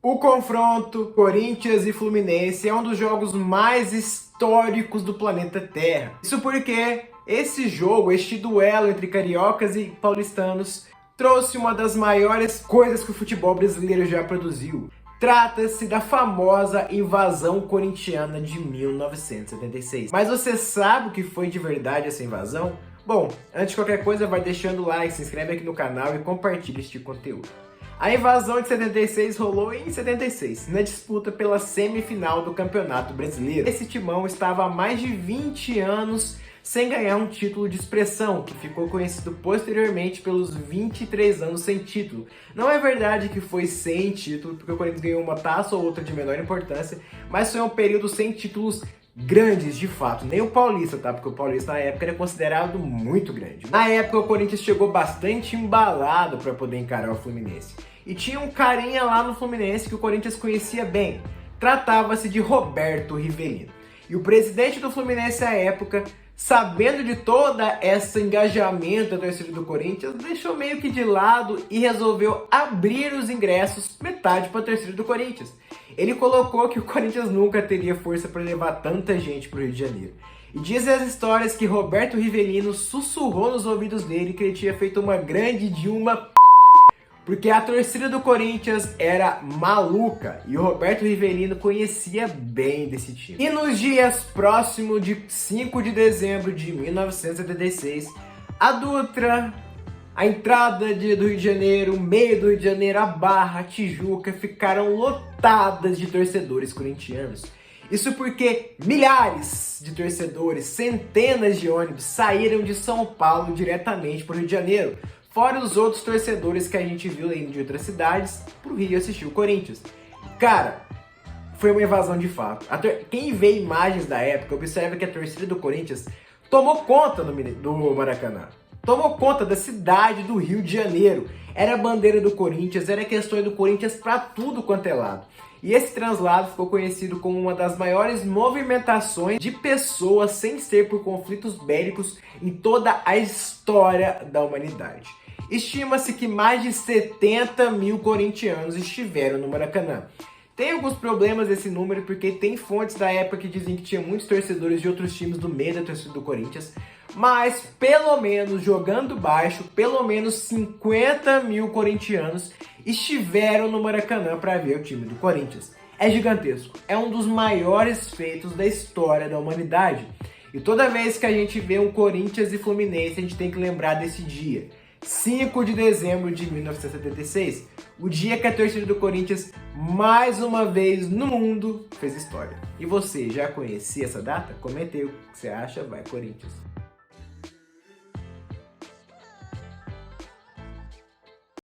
O confronto Corinthians e Fluminense é um dos jogos mais históricos do planeta Terra. Isso porque esse jogo, este duelo entre cariocas e paulistanos, trouxe uma das maiores coisas que o futebol brasileiro já produziu. Trata-se da famosa invasão corintiana de 1976. Mas você sabe o que foi de verdade essa invasão? Bom, antes de qualquer coisa, vai deixando o like, se inscreve aqui no canal e compartilha este conteúdo. A invasão de 76 rolou em 76, na disputa pela semifinal do Campeonato Brasileiro. Esse timão estava há mais de 20 anos sem ganhar um título de expressão, que ficou conhecido posteriormente pelos 23 anos sem título. Não é verdade que foi sem título, porque o Corinthians ganhou uma taça ou outra de menor importância, mas foi um período sem títulos grandes, de fato. Nem o Paulista, tá? Porque o Paulista na época era considerado muito grande. Na época o Corinthians chegou bastante embalado para poder encarar o Fluminense. E tinha um carinha lá no Fluminense que o Corinthians conhecia bem. Tratava-se de Roberto Rivelino. E o presidente do Fluminense à época, sabendo de toda esse engajamento da torcida do Corinthians, deixou meio que de lado e resolveu abrir os ingressos metade para a torcida do Corinthians. Ele colocou que o Corinthians nunca teria força para levar tanta gente para o Rio de Janeiro. E dizem as histórias que Roberto Rivelino sussurrou nos ouvidos dele que ele tinha feito uma grande de uma porque a torcida do Corinthians era maluca e o Roberto Rivelino conhecia bem desse time. E nos dias próximos de 5 de dezembro de 1976, a Dutra, a entrada do Rio de Janeiro, o meio do Rio de Janeiro, a Barra, a Tijuca ficaram lotadas de torcedores corintianos. Isso porque milhares de torcedores, centenas de ônibus saíram de São Paulo diretamente para o Rio de Janeiro. Fora os outros torcedores que a gente viu indo de outras cidades pro Rio assistir o Corinthians. Cara, foi uma invasão de fato. Quem vê imagens da época observa que a torcida do Corinthians tomou conta do Maracanã. Tomou conta da cidade do Rio de Janeiro. Era a bandeira do Corinthians, era questão do Corinthians para tudo quanto é lado. E esse translado ficou conhecido como uma das maiores movimentações de pessoas sem ser por conflitos bélicos em toda a história da humanidade. Estima-se que mais de 70 mil corintianos estiveram no Maracanã. Tem alguns problemas esse número, porque tem fontes da época que dizem que tinha muitos torcedores de outros times do meio da torcida do Corinthians, mas pelo menos, jogando baixo, pelo menos 50 mil corintianos estiveram no Maracanã para ver o time do Corinthians. É gigantesco, é um dos maiores feitos da história da humanidade. E toda vez que a gente vê um Corinthians e Fluminense, a gente tem que lembrar desse dia. 5 de dezembro de 1976, o dia que a torcida do Corinthians, mais uma vez no mundo, fez história. E você já conhecia essa data? Comenta aí o que você acha, vai Corinthians!